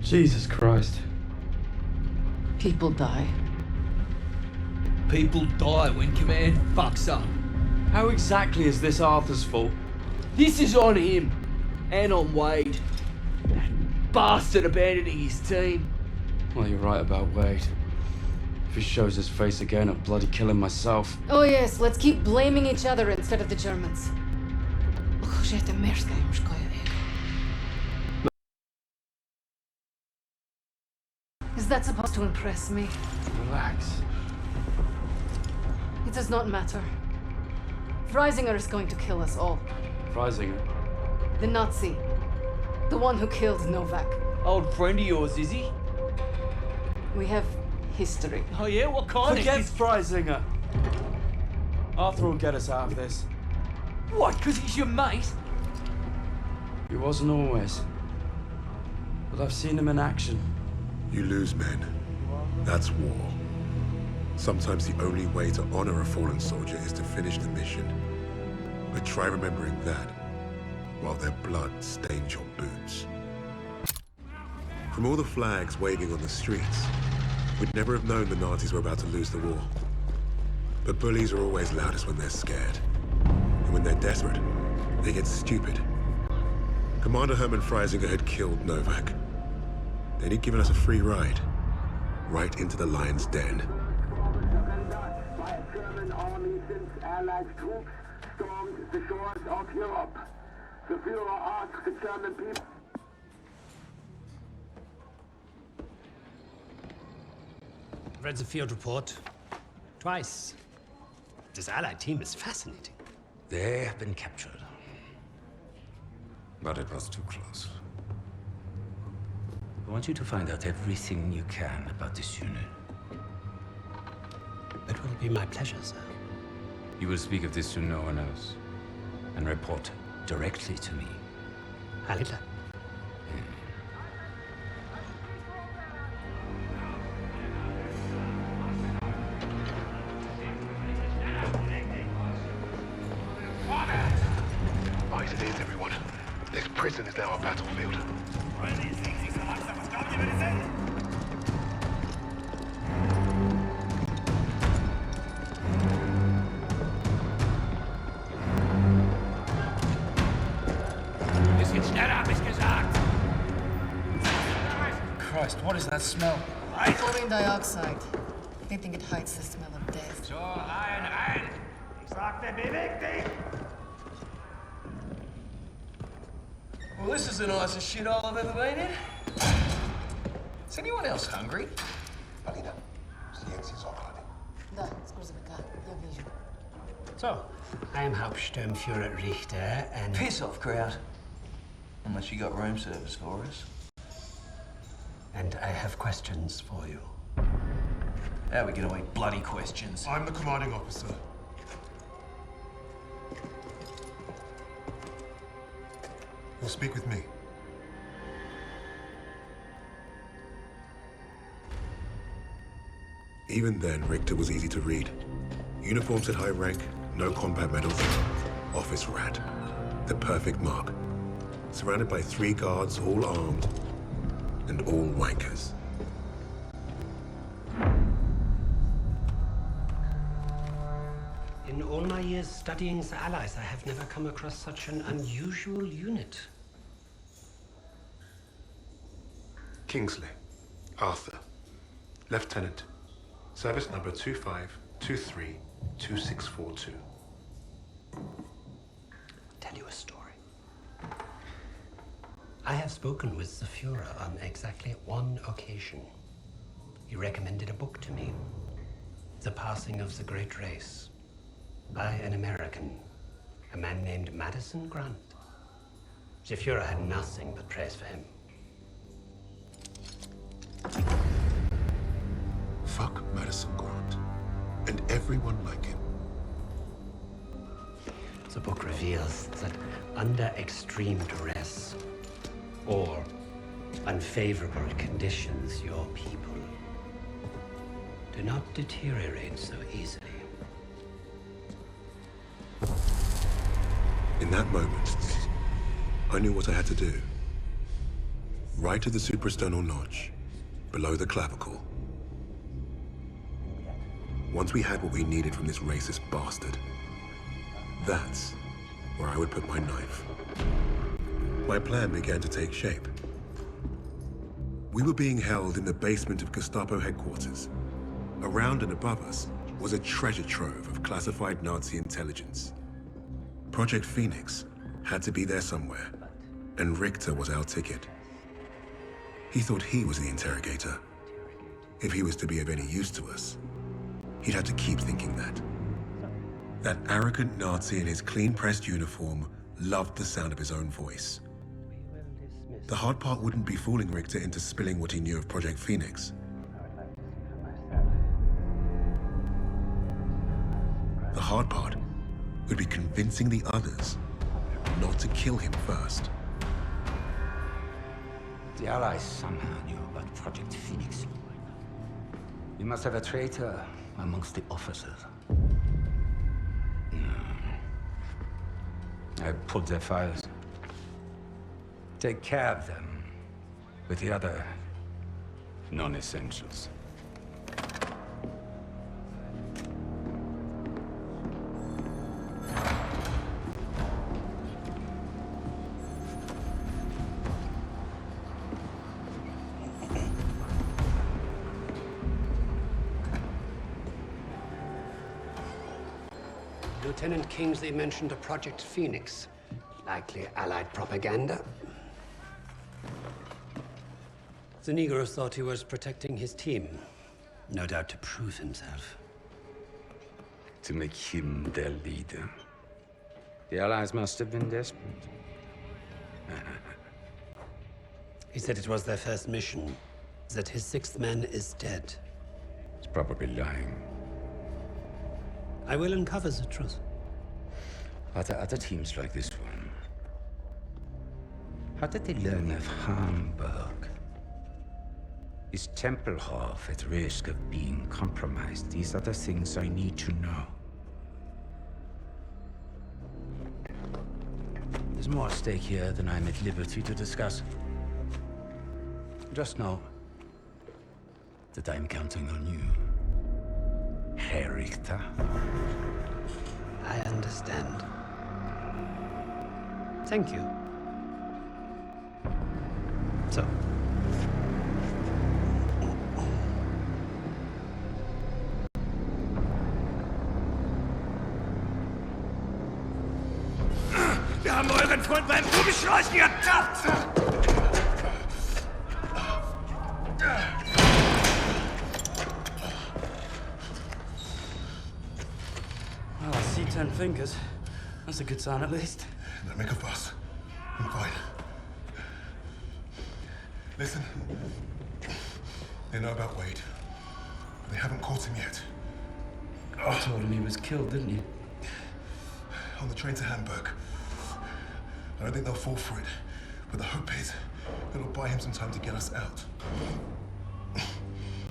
Jesus Christ. People die. People die when command fucks up. How exactly is this Arthur's fault? This is on him. And on Wade. That bastard abandoning his team. Well, you're right about Wade. If he shows his face again, I'll bloody kill him myself. Oh yes, let's keep blaming each other instead of the Germans. Is that supposed to impress me? Relax. It does not matter. Freisinger is going to kill us all. Freisinger? The Nazi. The one who killed Novak. Old friend of yours, is he? We have history. Oh yeah? What kind Forget of... Freisinger! Arthur will get us out of this. What, because he's your mate? He wasn't always. But I've seen him in action. You lose men. That's war. Sometimes the only way to honor a fallen soldier is to finish the mission. But try remembering that while their blood stains your boots. From all the flags waving on the streets, we'd never have known the Nazis were about to lose the war. But bullies are always loudest when they're scared. And when they're desperate, they get stupid. Commander Hermann Freisinger had killed Novak. Then he'd given us a free ride, right into the lion's den. By a German army since Allied troops stormed the shores of Europe. The Führer asked the German people. I've read the field report twice. This Allied team is fascinating. They have been captured. But it was too close. I want you to find out everything you can about this unit. It will be my pleasure, sir. You will speak of this to no one else, and report directly to me. Hitler. Right it is, everyone. This prison is now a battlefield. Christ, what is that smell? Chlorine dioxide. They think it hides the smell of death. So, ein. Ich sagte, beweg dich! Well, this is the nicest shithole I've ever been in. Is anyone else hungry? Alina, silencio Socrates. Da, scusa, я вижу. So, I am Hauptsturmführer Richter, and... Piss off, crowd. Unless you got room service for us. And I have questions for you. How are we gonna make bloody questions? I'm the commanding officer. You'll speak with me. Even then, Richter was easy to read. Uniform said high rank, no combat medals. Office rat. The perfect mark. Surrounded by 3 guards, all armed, and all wankers. In all my years studying the Allies, I have never come across such an unusual unit. Kingsley. Arthur. Lieutenant. Service number 25232642. Tell you a story. I have spoken with the Führer on exactly one occasion. He recommended a book to me. The Passing of the Great Race. By an American. A man named Madison Grant. The Führer had nothing but praise for him. Fuck Madison Grant. And everyone like him. The book reveals that under extreme duress or unfavorable conditions, your people do not deteriorate so easily. In that moment, I knew what I had to do. right at the suprasternal notch, below the clavicle. Once we had what we needed from this racist bastard, that's where I would put my knife. My plan began to take shape. We were being held in the basement of Gestapo headquarters. Around and above us was a treasure trove of classified Nazi intelligence. Project Phoenix had to be there somewhere, and Richter was our ticket. He thought he was the interrogator. If he was to be of any use to us, he'd have to keep thinking that. That arrogant Nazi in his clean-pressed uniform loved the sound of his own voice. The hard part wouldn't be fooling Richter into spilling what he knew of Project Phoenix. The hard part would be convincing the others not to kill him first. The Allies somehow knew about Project Phoenix. You must have a traitor amongst the officers. No. I pulled their files. Take care of them with the other non-essentials. Lieutenant Kingsley mentioned a Project Phoenix. Likely Allied propaganda. The Negro thought he was protecting his team. No doubt to prove himself. To make him their leader. The Allies must have been desperate. He said it was their first mission, that his sixth man is dead. He's probably lying. I will uncover the truth. Are there other teams like this one? How did they learn of Hamburg? Is Tempelhof at risk of being compromised? These are the things I need to know. There's more at stake here than I'm at liberty to discuss. Just know that I'm counting on you, Herr Richter. I understand. Thank you. So. Wir haben euren Freund beim Rumschleichen ertappt! Well, I see 10 fingers. That's a good sign, at least. Don't make a fuss. I'm fine. Listen. They know about Wade. They haven't caught him yet. I told him he was killed, didn't you? On the train to Hamburg. I don't think they'll fall for it. But the hope is it'll buy him some time to get us out.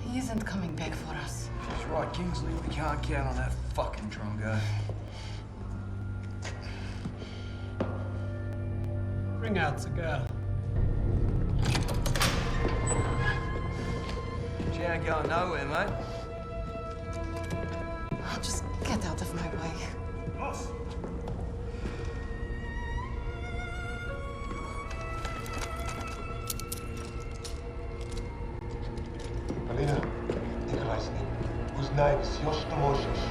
He isn't coming back for us. That's right, Kingsley. We can't count on that fucking Drongo. Bring out the girl. She ain't going nowhere, mate. Just get out of my way. Boss! Alina, Nikolajsny, uznaj все, что можешь.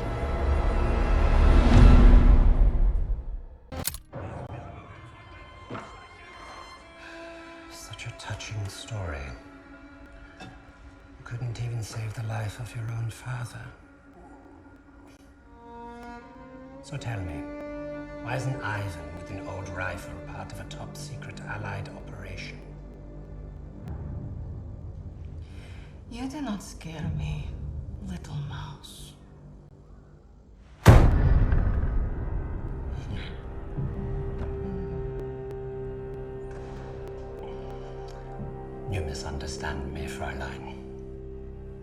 Such a touching story. You couldn't even save the life of your own father. So tell me, why isn't Ivan with an old rifle part of a top-secret Allied operation? You do not scare me, little mouse. You misunderstand me, Fräulein.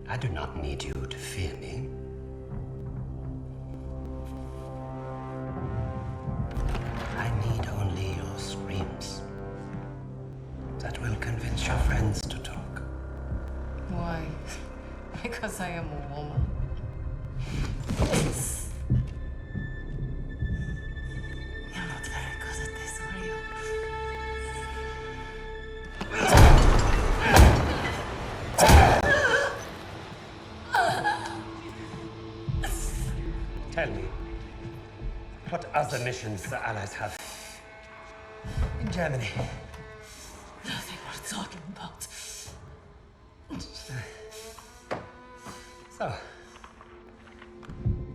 I do not need you to fear me. I need only your screams. That will convince your friends. Because I am a woman. You're not very good at this, are you? Tell me, what other missions the Allies have in Germany? Nothing worth talking about. So,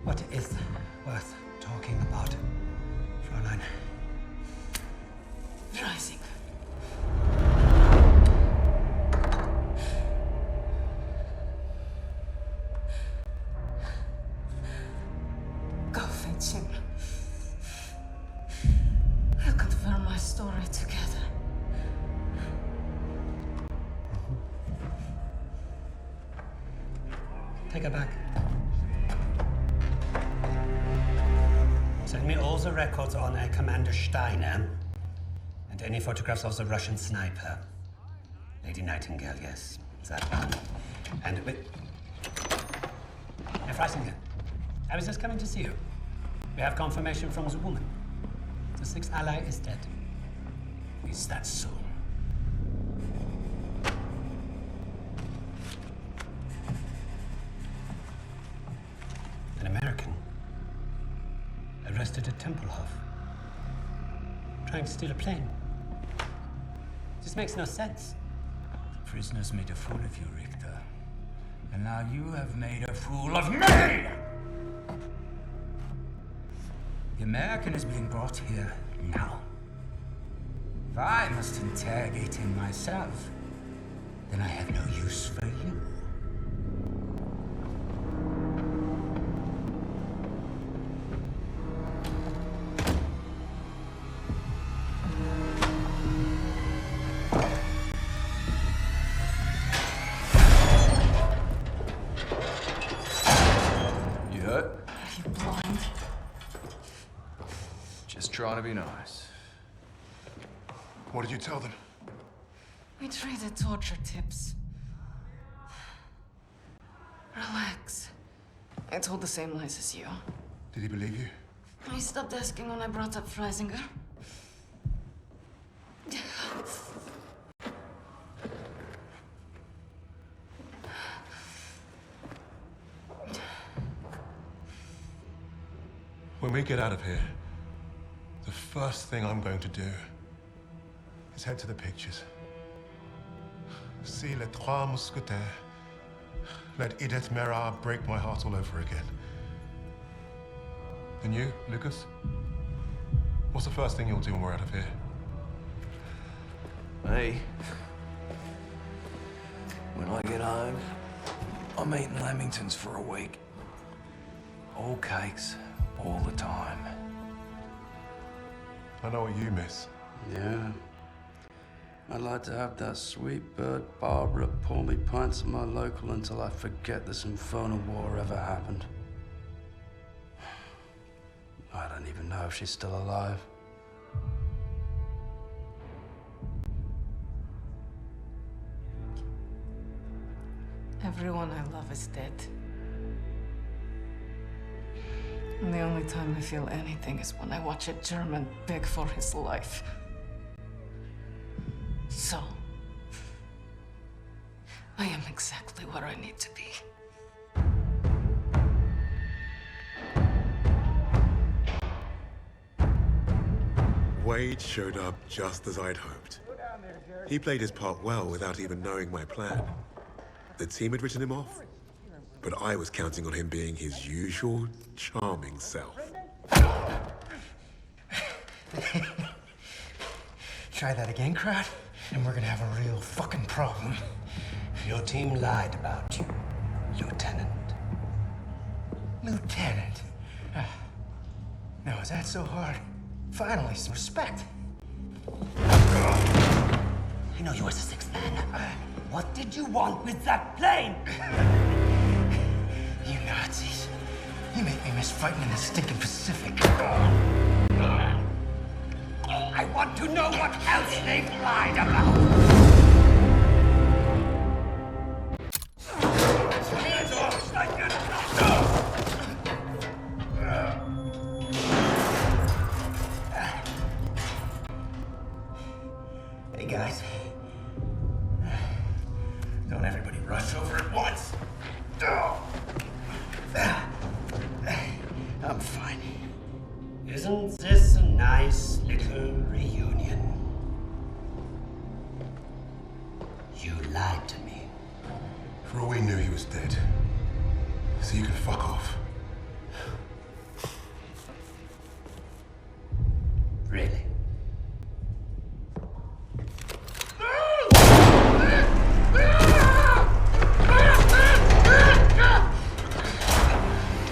what is worth talking about, Fräulein? Rising. Go fetch him. We'll confirm my story together. Take her back. Send me all the records on a Commander Steiner and any photographs of the Russian sniper. Lady Nightingale, yes, that one. And Herr Freisinger, I was just coming to see you. We have confirmation from the woman. The sixth ally is dead. Is that so? An American arrested at Tempelhof, trying to steal a plane. This makes no sense. The prisoners made a fool of you, Richter. And now you have made a fool of me! The American is being brought here now. If I must interrogate him myself, then I have no use for you. You hurt? Are you blind? Just trying to be nice. What did you tell them? We traded torture tips. Relax. I told the same lies as you. Did he believe you? He stopped asking when I brought up Freisinger. When we get out of here, the first thing I'm going to do is head to the pictures. See Les Trois Mousquetaires. Let Edith Merard break my heart all over again. And you, Lucas? What's the first thing you'll do when we're out of here? Me? When I get home, I'm eating Lamingtons for a week. All cakes, all the time. I know what you miss. Yeah. I'd like to have that sweet bird Barbara pour me pints at my local until I forget this infernal war ever happened. I don't even know if she's still alive. Everyone I love is dead. And the only time I feel anything is when I watch a German beg for his life. So, I am exactly where I need to be. Wade showed up just as I'd hoped. He played his part well without even knowing my plan. The team had written him off, but I was counting on him being his usual charming self. Try that again, crowd, and we're gonna have a real fucking problem. Your team lied about you, Lieutenant. Lieutenant? Now, is that so hard? Finally, some respect. I know you was the sixth man. What did you want with that plane? You Nazis. You make me miss fighting in the stinking Pacific. I want to know what else they've lied about. Hands off! I'm fine. Isn't this a nice little reunion? You lied to me. For all we knew, he was dead. So you can fuck off. Really? Do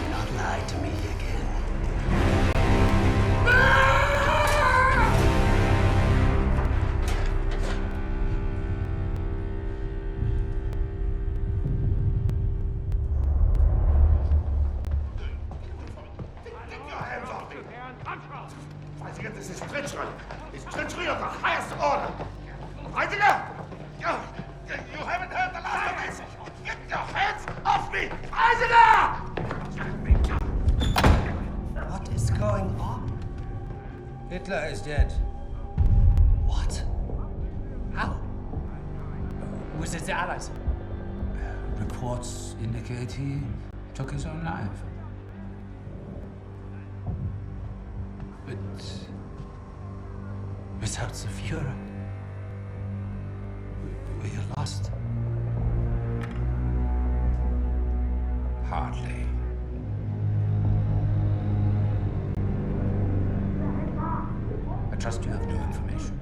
not lie to me again. Heiliger, das ist Treachery. It's treachery of the highest order. Heiliger! You haven't heard the last of this! Get your hands off me! Heiliger! What is going on? Hitler is dead. What? How? Was it the Allies? Reports indicate he took his own life. But without the Führer, we're lost. Hardly. I trust you have new information.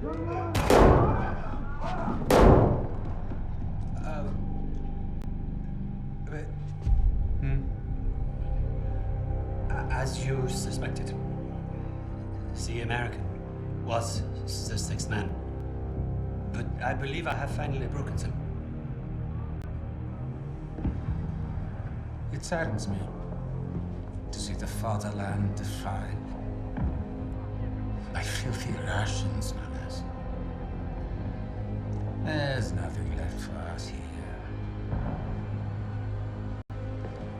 As you suspected, the American was the sixth man. But I believe I have finally broken them. It saddens me to see the fatherland defiled by filthy Russians, no less. There's nothing left for us here.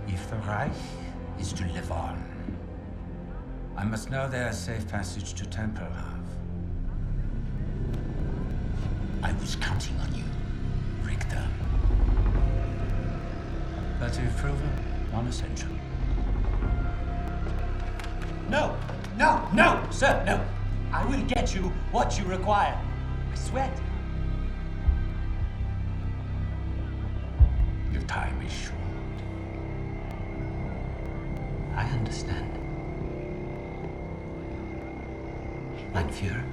If the Reich is to live on, I must know there's safe passage to Tempelhof. I was counting on you, Richter. But you've proven non-essential. No, sir, no. I will get you what you require. I swear. Your time is short. I understand. Mein Führer.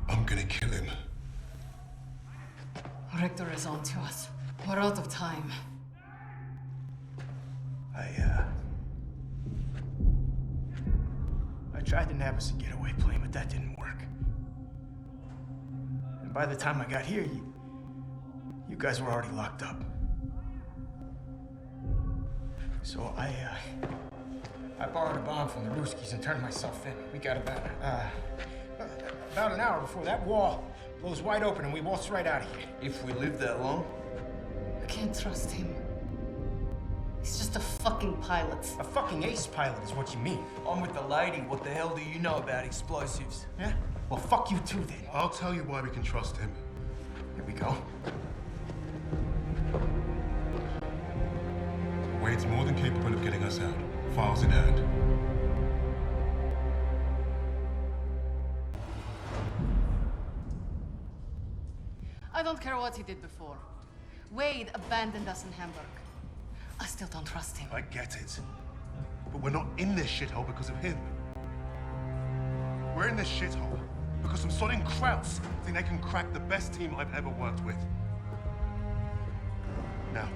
I'm gonna kill him. Richter is on to us. We're out of time. I tried to nab us a getaway plane, but that didn't work. And by the time I got here, you guys were already locked up. So I borrowed a bomb from the Ruskies and turned myself in. We got about an hour before that wall blows wide open and we waltz right out of here. If we live that long? I can't trust him. He's just a fucking pilot. A fucking ace pilot is what you mean. I'm with the lady. What the hell do you know about explosives? Yeah? Well, fuck you too, then. I'll tell you why we can trust him. Here we go. Wade's more than capable of getting us out. Files in hand. I don't care what he did before. Wade abandoned us in Hamburg. I still don't trust him. I get it. But we're not in this shithole because of him. We're in this shithole because some sodding Krauts think they can crack the best team I've ever worked with. Now,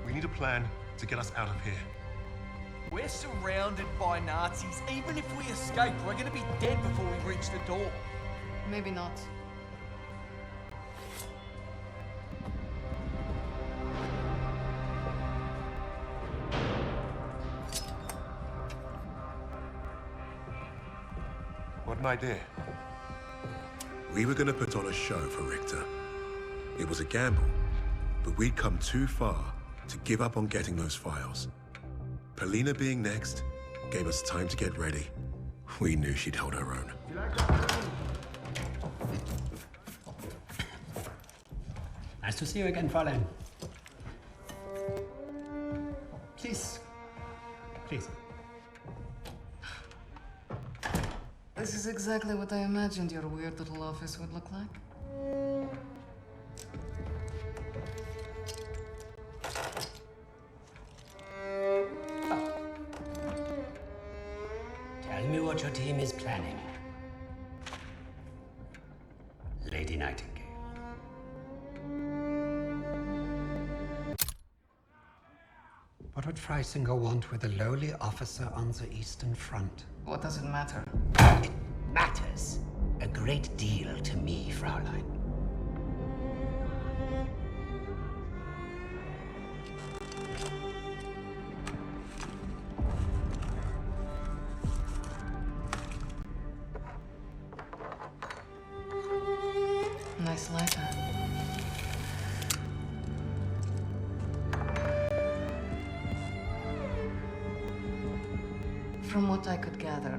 we need a plan to get us out of here. We're surrounded by Nazis. Even if we escape, we're gonna be dead before we reach the door. Maybe not. What an idea. We were gonna put on a show for Richter. It was a gamble, but we'd come too far to give up on getting those files. Polina being next gave us time to get ready. We knew she'd hold her own. Nice to see you again, Fräulein. Please. Please. This is exactly what I imagined your weird little office would look like. Tell me what your team is planning. Lady Nightingale. What would Freisinger want with a lowly officer on the Eastern Front? What does it matter? It matters a great deal to me, Fräulein. Nice lighter. From what I could gather,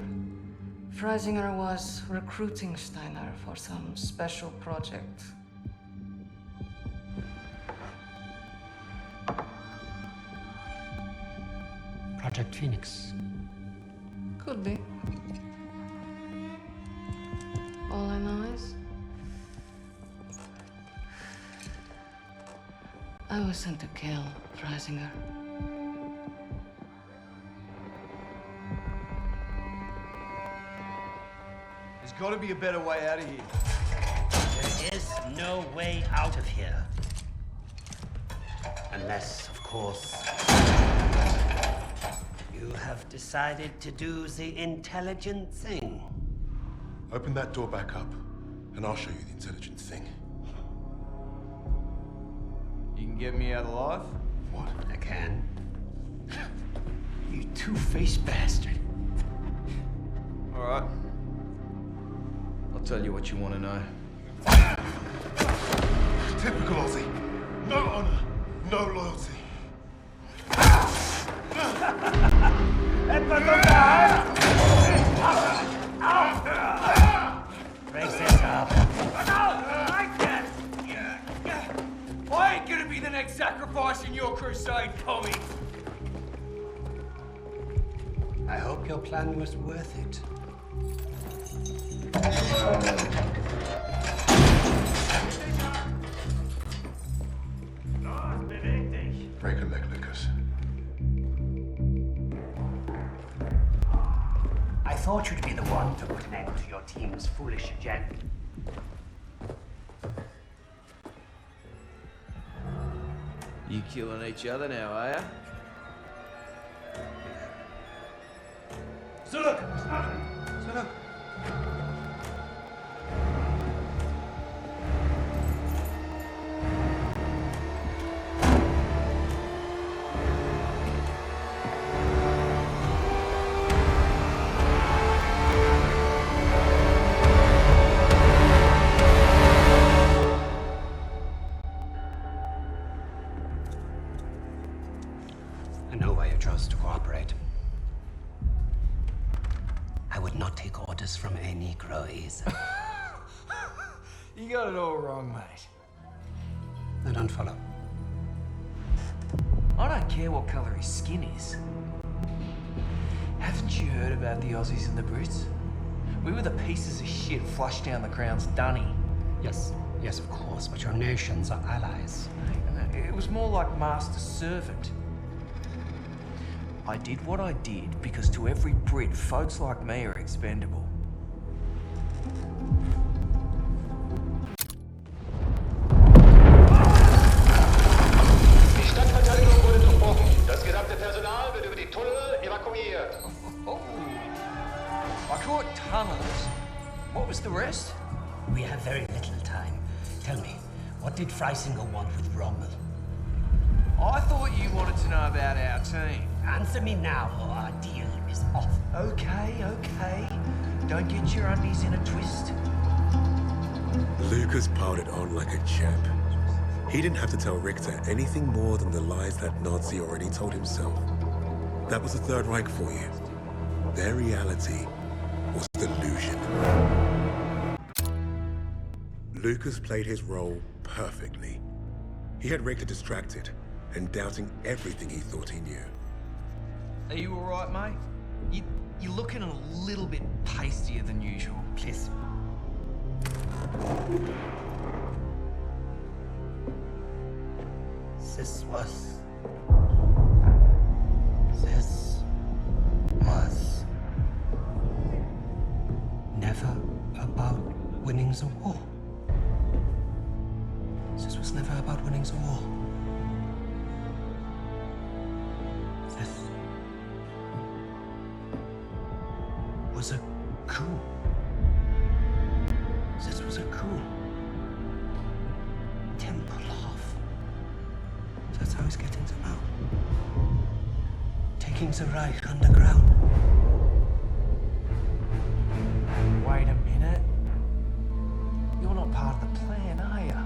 Freisinger was recruiting Steiner for some special project. Project Phoenix. Could be. All I know is I was sent to kill Freisinger. There's got to be a better way out of here. There is no way out of here. Unless, of course, you have decided to do the intelligent thing. Open that door back up, and I'll show you the intelligent thing. You can get me out alive? What? I can. You two-faced bastard. All right. I'll tell you what you want to know. Typical Aussie. No honor, no loyalty. Raise this up. I ain't gonna be the next sacrifice in your crusade, Tommy. I hope your plan was worth it. Break a leg, Lucas. I thought you'd be the one to put an end to your team's foolish agenda. You killing each other now, are ya? Zurück! Zurück! I know why you chose to cooperate. I would not take orders from a Negro either. You got it all wrong, mate. I don't follow. I don't care what colour his skin is. Haven't you heard about the Aussies and the Brits? We were the pieces of shit flushed down the Crown's dunny. Yes, yes, of course, but your nations are allies. It was more like master-servant. I did what I did because to every Brit, folks like me are expendable. Die Stadtverteidigung wurde durchbrochen. Das gesamte Personal wird über die Tunnel evakuiert. Oh, I caught tunnels. What was the rest? We have very little time. Tell me, what did Freisinger want with Rommel? I thought you wanted to know about our team. Answer me now, or our deal is off. Okay, okay. Don't get your undies in a twist. Lucas piled it on like a champ. He didn't have to tell Richter anything more than the lies that Nazi already told himself. That was the Third Reich for you. Their reality was delusion. Lucas played his role perfectly. He had Richter distracted and doubting everything he thought he knew. Are you alright, mate? You're looking a little bit pastier than usual. Please. This was never about winning the war. This was never about winning the war. This was a coup. This was a coup. Tempelhof. That's how he's getting them out. Taking the Reich underground. Wait a minute. You're not part of the plan, are you?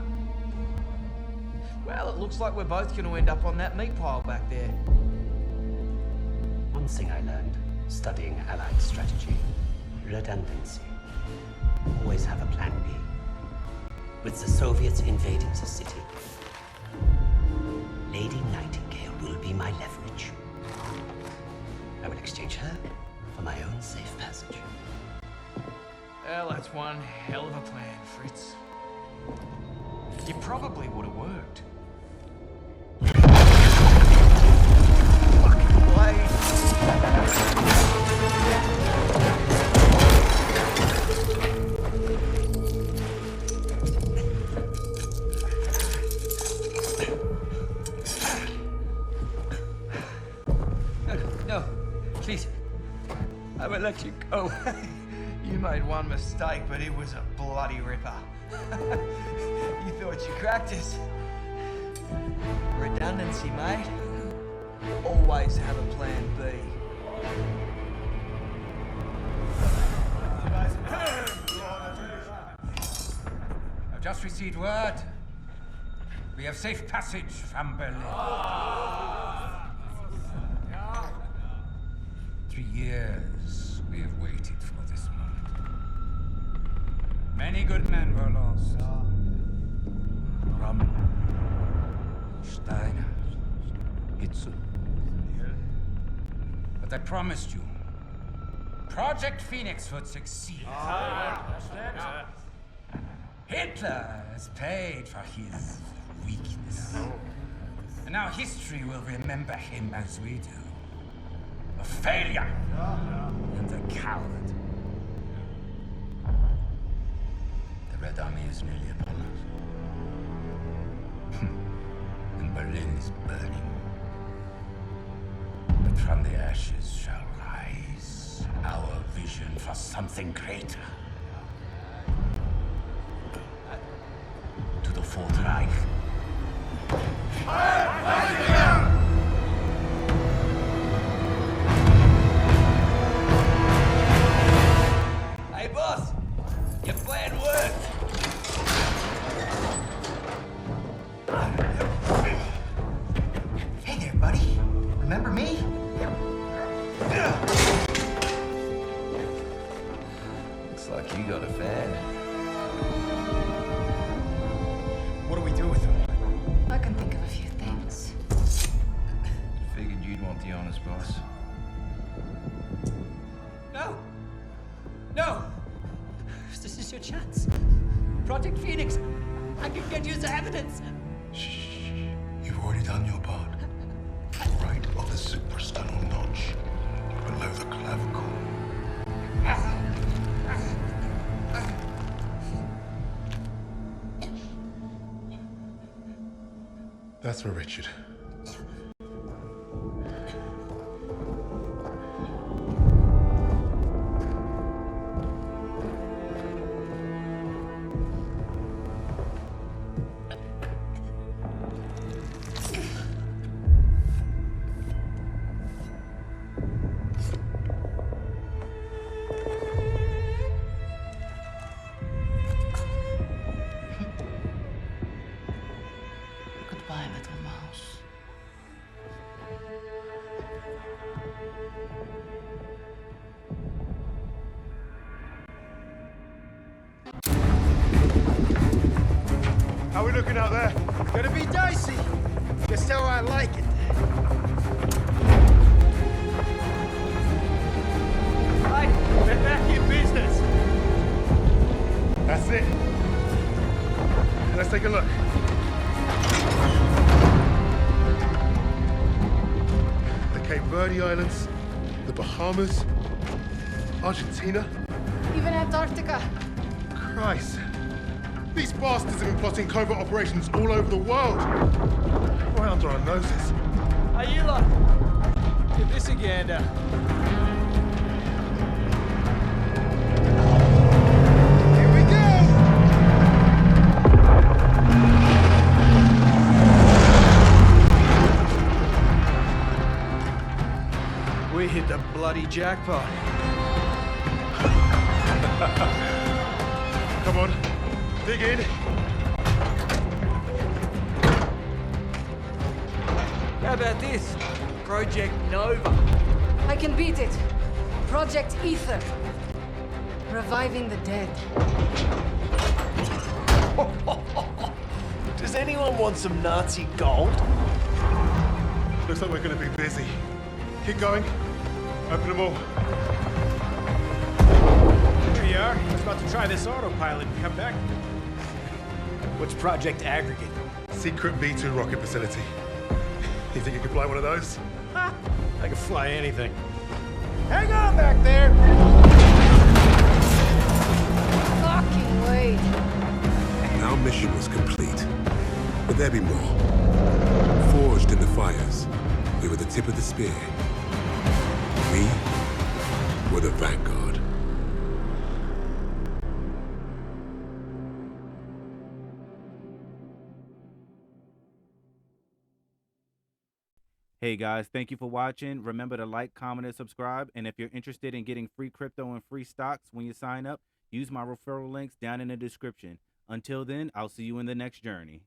Well, it looks like we're both going to end up on that meat pile back there. One thing I learned studying Allied strategy: redundancy. Always have a plan B. With the Soviets invading the city, Lady Nightingale will be my leverage. I will exchange her for my own safe passage. Well, that's one hell of a plan, Fritz. It probably would have worked. Fucking blade! No, please. I will let you go. You made one mistake, but it was a bloody ripper. You thought you cracked us. Redundancy, mate. Always have a plan B. I've just received word. We have safe passage from Berlin. 3 years we have waited for this moment. Many good men were lost. Rommel, Steiner, Hitzel. But I promised you, Project Phoenix would succeed. Hitler has paid for his weakness. And now history will remember him as we do. A failure and a coward. The Red Army is nearly upon us. And Berlin is burning. But from the ashes shall rise our vision for something greater. To the Fourth Reich. Hey, boss! Your plan worked! Hey there, buddy. Remember me? Looks like you got a fan. What do we do with him? I can think of a few things. Figured you'd want the honest boss. No! No! This is your chance. Project Phoenix. I can get you the evidence. Shh. You've already done your part. Right of the suprasternal notch, below the clavicle. That's for Richard. Goodbye, little mouse. How we looking out there? Gonna be dicey. Just how I like it. Right, we're back in business. That's it. Let's take a look. The Cape Verde Islands, the Bahamas, Argentina. Even Antarctica. Christ. These bastards have been plotting covert operations all over the world. Right under our noses. Hey, you lot. Get this again. Here we go! We hit the bloody jackpot. Come on, dig in. How about this? Project Nova. I can beat it. Project Ether. Reviving the dead. Does anyone want some Nazi gold? Looks like we're gonna be busy. Keep going. Open them all. Here you are. I was about to try this autopilot and come back. What's Project Aggregate? Secret B2 rocket facility. You think you could fly one of those? Ha! I can fly anything. Hang on back there! Fucking wait. Our mission was complete, but there'd be more. Forged in the fires, we were the tip of the spear. We were the Vanguard. Hey guys, thank you for watching. Remember to like, comment, and subscribe. And if you're interested in getting free crypto and free stocks when you sign up, use my referral links down in the description. Until then, I'll see you in the next journey.